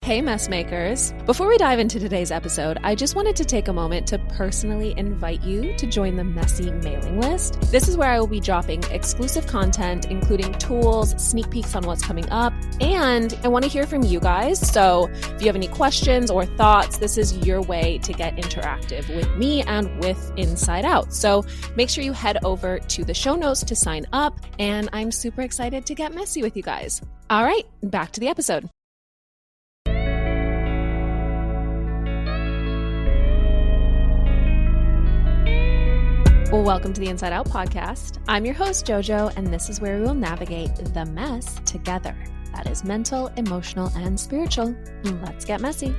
Hey, mess makers. Before we dive into today's episode, I just wanted to take a moment to personally invite you to join the Messy mailing list. This is where I will be dropping exclusive content, including tools, sneak peeks on what's coming up, and I want to hear from you guys. So if you have any questions or thoughts, this is your way to get interactive with me and with Inside Out. So make sure you head over to the show notes to sign up, and I'm super excited to get messy with you guys. All right, back to the episode. Well, welcome to the Inside Out podcast. I'm your host, Jojo, and this is where we will navigate the mess together. That is mental, emotional, and spiritual. Let's get messy.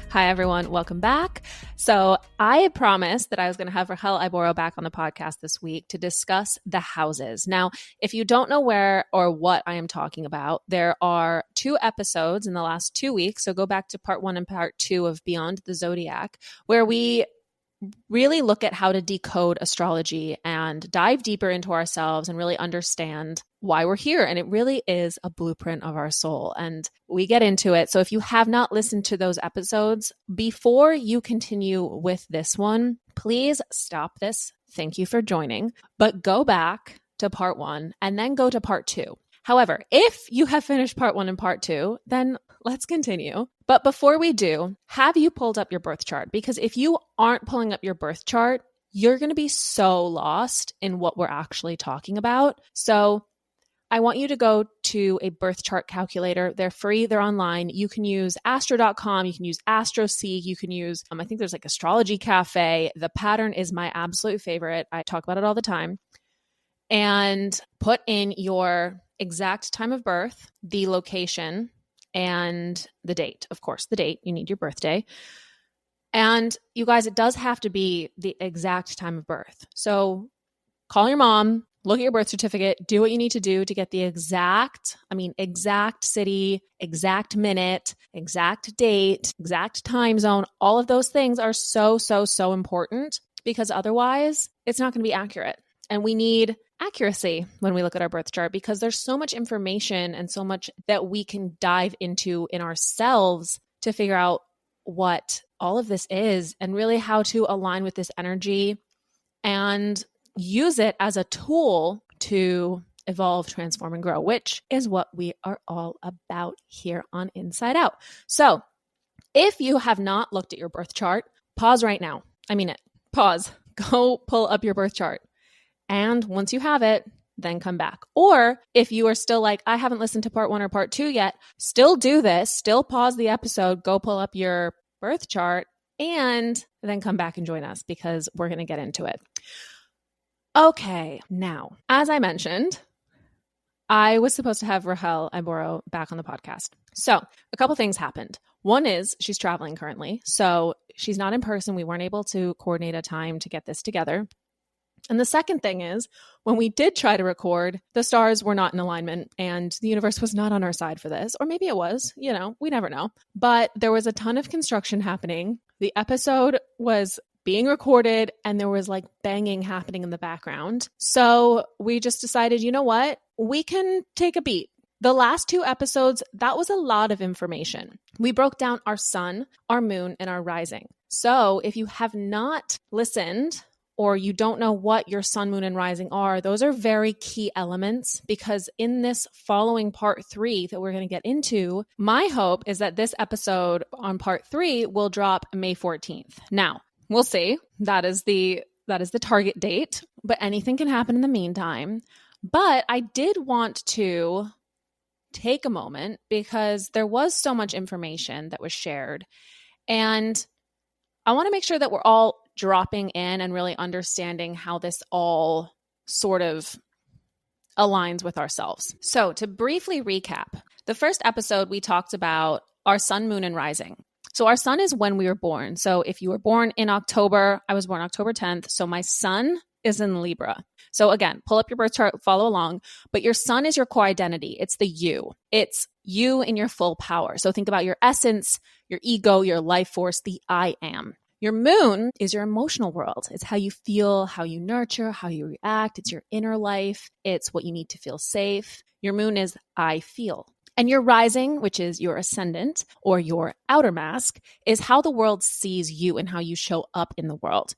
Hi, everyone. Welcome back. So I had promised that I was going to have Rahel Iboro back on the podcast this week to discuss the houses. Now, if you don't know where or what I am talking about, there are 2 episodes in the last 2 weeks. So go back to part 1 and part 2 of Beyond the Zodiac, where we really look at how to decode astrology and dive deeper into ourselves and really understand why we're here. And it really is a blueprint of our soul. And we get into it. So if you have not listened to those episodes, before you continue with this one, please stop this. Thank you for joining. But go back to part 1 and then go to part 2. However, if you have finished part 1 and part 2, then let's continue. But before we do, have you pulled up your birth chart? Because if you aren't pulling up your birth chart, you're going to be so lost in what we're actually talking about. So I want you to go to a birth chart calculator. They're free. They're online. You can use astro.com. You can use AstroSeek. You can use, I think there's like Astrology Cafe. The pattern is my absolute favorite. I talk about it all the time. And put in your exact time of birth, the location, and the date. Of course, the date. You need your birthday. And you guys, it does have to be the exact time of birth. So call your mom, look at your birth certificate, do what you need to do to get the exact city, exact minute, exact date, exact time zone. All of those things are so important, because otherwise it's not going to be accurate. And we need accuracy when we look at our birth chart, because there's so much information and so much that we can dive into in ourselves to figure out what all of this is and really how to align with this energy and use it as a tool to evolve, transform, and grow, which is what we are all about here on Inside Out. So if you have not looked at your birth chart, pause right now. I mean it. Pause. Go pull up your birth chart. And once you have it, then come back. Or if you are still like, I haven't listened to part 1 or part 2 yet, still do this, still pause the episode, go pull up your birth chart, and then come back and join us, because we're going to get into it. Okay, now, as I mentioned, I was supposed to have Rahel Iboro back on the podcast. So a couple things happened. One is she's traveling currently, so she's not in person. We weren't able to coordinate a time to get this together. And the second thing is, when we did try to record, the stars were not in alignment and the universe was not on our side for this. Or maybe it was, we never know. But there was a ton of construction happening. The episode was being recorded and there was like banging happening in the background. So we just decided, you know what? We can take a beat. The last 2 episodes, that was a lot of information. We broke down our sun, our moon, and our rising. So if you have not listened, or you don't know what your sun, moon, and rising are, those are very key elements, because in this following part 3 that we're going to get into, my hope is that this episode on part 3 will drop May 14th. Now, we'll see. That is the target date, but anything can happen in the meantime. But I did want to take a moment, because there was so much information that was shared, and I want to make sure that we're all dropping in and really understanding how this all sort of aligns with ourselves. So to briefly recap, the first episode we talked about our sun, moon, and rising. So our sun is when we were born. So if you were born in October, I was born October 10th. So my sun is in Libra. So again, pull up your birth chart, follow along, but your sun is your core identity. It's the you. It's you in your full power. So think about your essence, your ego, your life force, the I am. Your moon is your emotional world. It's how you feel, how you nurture, how you react. It's your inner life. It's what you need to feel safe. Your moon is I feel. And your rising, which is your ascendant or your outer mask, is how the world sees you and how you show up in the world.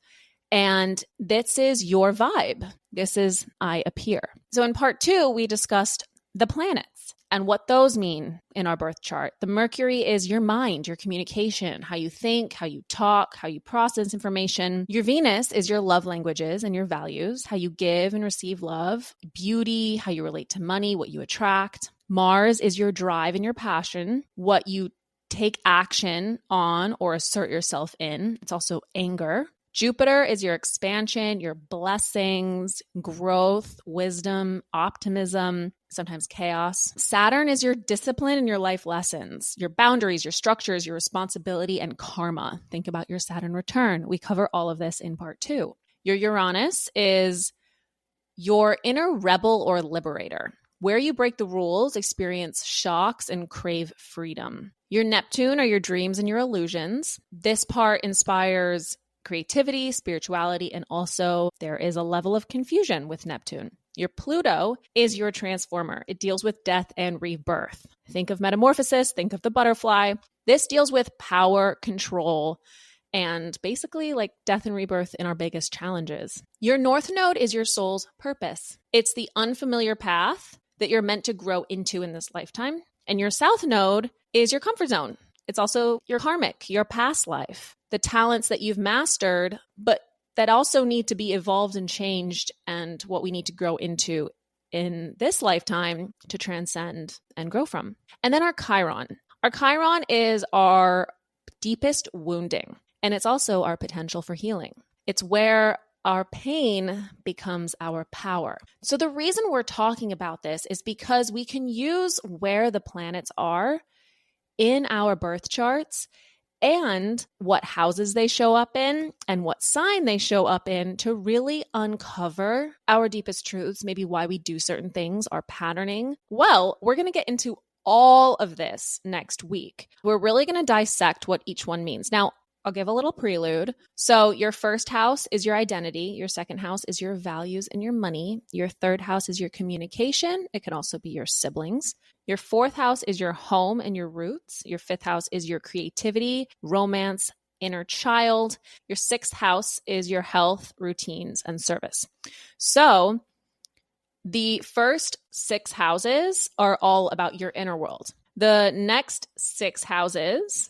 And this is your vibe. This is I appear. So in part 2, we discussed the planets and what those mean in our birth chart. The Mercury is your mind, your communication, how you think, how you talk, how you process information. Your Venus is your love languages and your values, how you give and receive love, beauty, how you relate to money, what you attract. Mars is your drive and your passion, what you take action on or assert yourself in. It's also anger. Jupiter is your expansion, your blessings, growth, wisdom, optimism, sometimes chaos. Saturn is your discipline and your life lessons, your boundaries, your structures, your responsibility, and karma. Think about your Saturn return. We cover all of this in part 2. Your Uranus is your inner rebel or liberator, where you break the rules, experience shocks, and crave freedom. Your Neptune are your dreams and your illusions. This part inspires creativity, spirituality, and also there is a level of confusion with Neptune. Your Pluto is your transformer. It deals with death and rebirth. Think of metamorphosis, think of the butterfly. This deals with power, control, and basically like death and rebirth in our biggest challenges. Your North Node is your soul's purpose. It's the unfamiliar path that you're meant to grow into in this lifetime. And your South Node is your comfort zone. It's also your karmic, your past life, the talents that you've mastered, but that also need to be evolved and changed, and what we need to grow into in this lifetime to transcend and grow from. And then our Chiron. Our Chiron is our deepest wounding, and it's also our potential for healing. It's where our pain becomes our power. So the reason we're talking about this is because we can use where the planets are in our birth charts and what houses they show up in and what sign they show up in to really uncover our deepest truths, maybe why we do certain things, our patterning. Well, we're going to get into all of this next week. We're really going to dissect what each one means. Now, I'll give a little prelude. So your first house is your identity. Your second house is your values and your money. Your third house is your communication. It can also be your siblings. Your fourth house is your home and your roots. Your fifth house is your creativity, romance, inner child. Your sixth house is your health, routines, and service. So the first 6 houses are all about your inner world. The next 6 houses,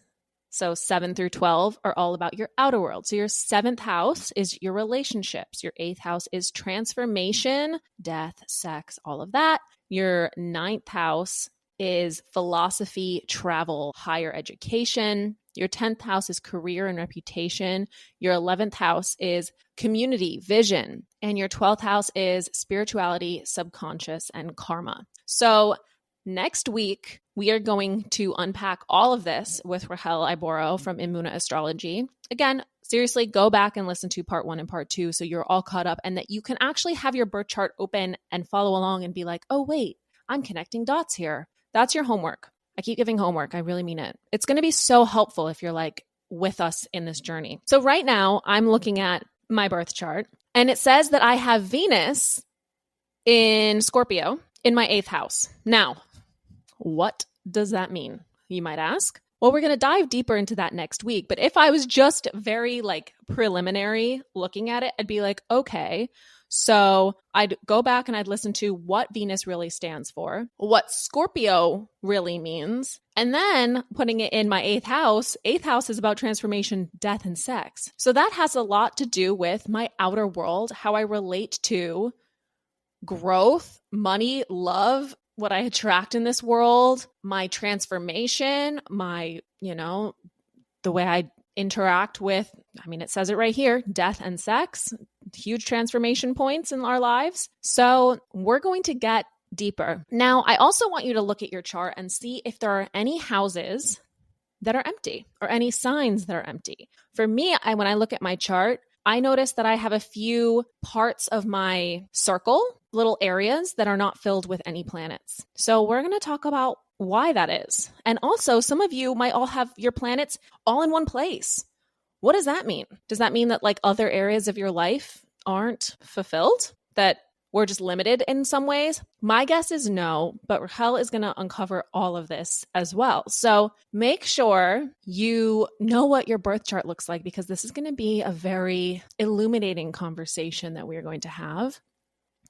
so 7 through 12, are all about your outer world. So your 7th house is your relationships. Your 8th house is transformation, death, sex, all of that. Your 9th house is philosophy, travel, higher education. Your 10th house is career and reputation. Your 11th house is community, vision. And your 12th house is spirituality, subconscious, and karma. So next week, we are going to unpack all of this with Rahel Iboro from Imuna Astrology. Again, seriously, go back and listen to part 1 and part 2 so you're all caught up and that you can actually have your birth chart open and follow along and be like, oh, wait, I'm connecting dots here. That's your homework. I keep giving homework. I really mean it. It's going to be so helpful if you're like with us in this journey. So right now, I'm looking at my birth chart and it says that I have Venus in Scorpio in my 8th house. Now, what does that mean? You might ask. Well, we're going to dive deeper into that next week. But if I was just very like preliminary looking at it, I'd be like, okay, so I'd go back and I'd listen to what Venus really stands for, what Scorpio really means, and then putting it in my 8th house. 8th house is about transformation, death, and sex. So that has a lot to do with my outer world, how I relate to growth, money, love, what I attract in this world, my transformation, my, the way I interact with, it says it right here, death and sex, huge transformation points in our lives. So we're going to get deeper. Now, I also want you to look at your chart and see if there are any houses that are empty or any signs that are empty. For me, when I look at my chart, I noticed that I have a few parts of my circle, little areas that are not filled with any planets. So we're going to talk about why that is. And also, some of you might all have your planets all in one place. What does that mean? Does that mean that like other areas of your life aren't fulfilled? That we're just limited in some ways? My guess is no, but Rahel is going to uncover all of this as well. So make sure you know what your birth chart looks like, because this is going to be a very illuminating conversation that we are going to have.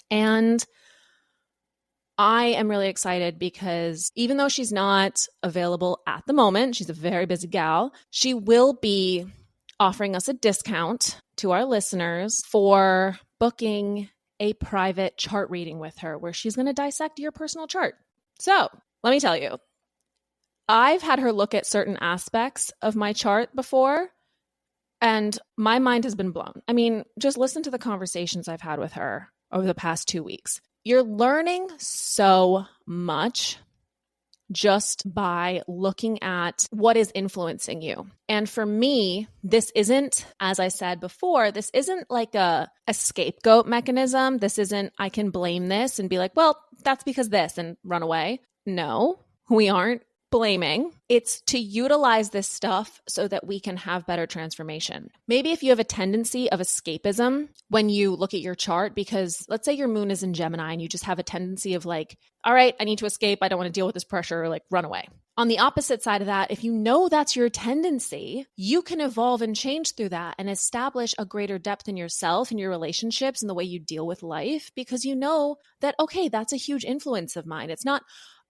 And I am really excited because even though she's not available at the moment, she's a very busy gal, she will be offering us a discount to our listeners for booking a private chart reading with her where she's going to dissect your personal chart. So let me tell you, I've had her look at certain aspects of my chart before, and my mind has been blown. I mean, just listen to the conversations I've had with her over the past 2 weeks. You're learning so much just by looking at what is influencing you. And for me, this isn't, as I said before, this isn't like a scapegoat mechanism. This isn't, I can blame this and be like, well, that's because this and run away. No, we aren't blaming. It's to utilize this stuff so that we can have better transformation. Maybe if you have a tendency of escapism when you look at your chart, because let's say your moon is in Gemini and you just have a tendency of like, all right, I need to escape. I don't want to deal with this pressure, or like run away. On the opposite side of that, if you know that's your tendency, you can evolve and change through that and establish a greater depth in yourself and your relationships and the way you deal with life, because you know that, okay, that's a huge influence of mine. It's not,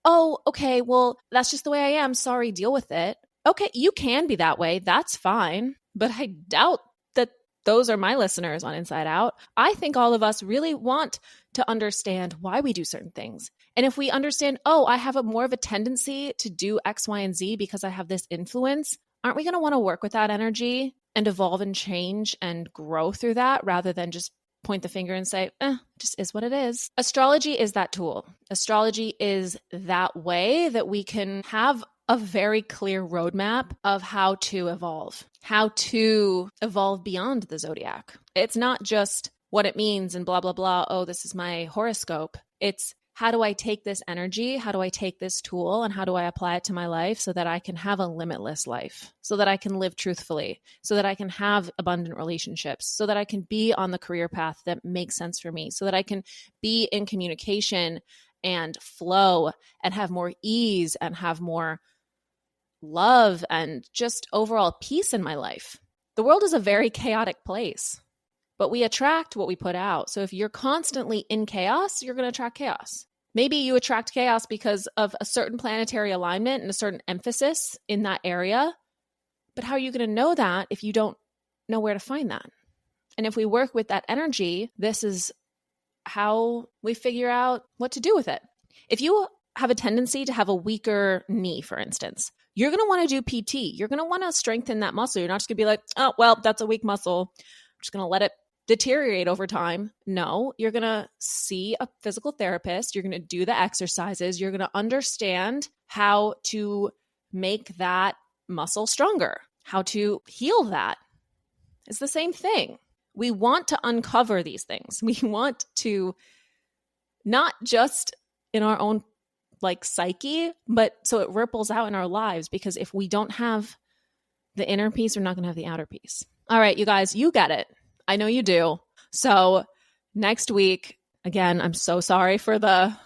oh, okay, well, that's just the way I am. Sorry, deal with it. Okay, you can be that way. That's fine. But I doubt that those are my listeners on Inside Out. I think all of us really want to understand why we do certain things. And if we understand, oh, I have more of a tendency to do X, Y, and Z because I have this influence, aren't we going to want to work with that energy and evolve and change and grow through that rather than just point the finger and say, just is what it is. Astrology is that tool. Astrology is that way that we can have a very clear roadmap of how to evolve beyond the zodiac. It's not just what it means and blah, blah, blah. Oh, this is my horoscope. It's how do I take this energy? How do I take this tool and how do I apply it to my life so that I can have a limitless life, so that I can live truthfully, so that I can have abundant relationships, so that I can be on the career path that makes sense for me, so that I can be in communication and flow and have more ease and have more love and just overall peace in my life. The world is a very chaotic place, but we attract what we put out. So if you're constantly in chaos, you're going to attract chaos. Maybe you attract chaos because of a certain planetary alignment and a certain emphasis in that area. But how are you going to know that if you don't know where to find that? And if we work with that energy, this is how we figure out what to do with it. If you have a tendency to have a weaker knee, for instance, you're going to want to do PT. You're going to want to strengthen that muscle. You're not just going to be like, oh, well, that's a weak muscle. I'm just going to let it deteriorate over time. No, you're going to see a physical therapist. You're going to do the exercises. You're going to understand how to make that muscle stronger, how to heal that. It's the same thing. We want to uncover these things. We want to not just in our own like psyche, but so it ripples out in our lives, because if we don't have the inner peace, we're not going to have the outer peace. All right, you guys, you get it. I know you do. So next week, again, I'm so sorry for the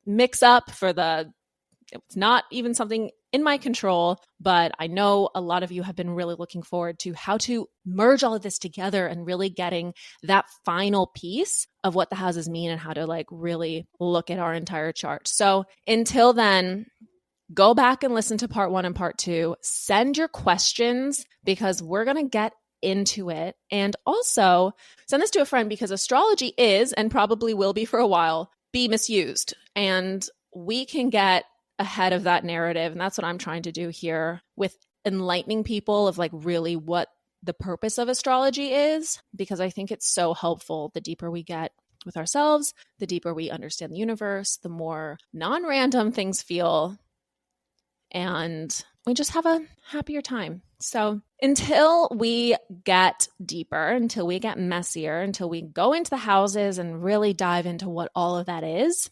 mix up, it's not even something in my control, but I know a lot of you have been really looking forward to how to merge all of this together and really getting that final piece of what the houses mean and how to like really look at our entire chart. So until then, go back and listen to part 1 and part 2. Send your questions because we're going to get into it. And also send this to a friend, because astrology is, and probably will be for a while, be misused. And we can get ahead of that narrative. And that's what I'm trying to do here with enlightening people of like really what the purpose of astrology is, because I think it's so helpful. The deeper we get with ourselves, the deeper we understand the universe, the more non-random things feel. And we just have a happier time. So until we get deeper, until we get messier, until we go into the houses and really dive into what all of that is,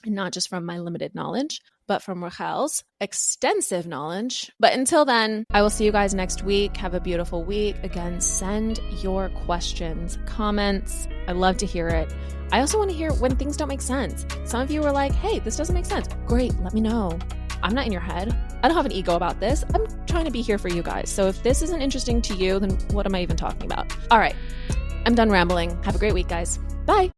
and not just from my limited knowledge, but from Rachel's extensive knowledge. But until then, I will see you guys next week. Have a beautiful week. Again, send your questions, comments. I love to hear it. I also want to hear when things don't make sense. Some of you were like, hey, this doesn't make sense. Great, let me know. I'm not in your head. I don't have an ego about this. I'm trying to be here for you guys. So if this isn't interesting to you, then what am I even talking about? All right, I'm done rambling. Have a great week, guys. Bye.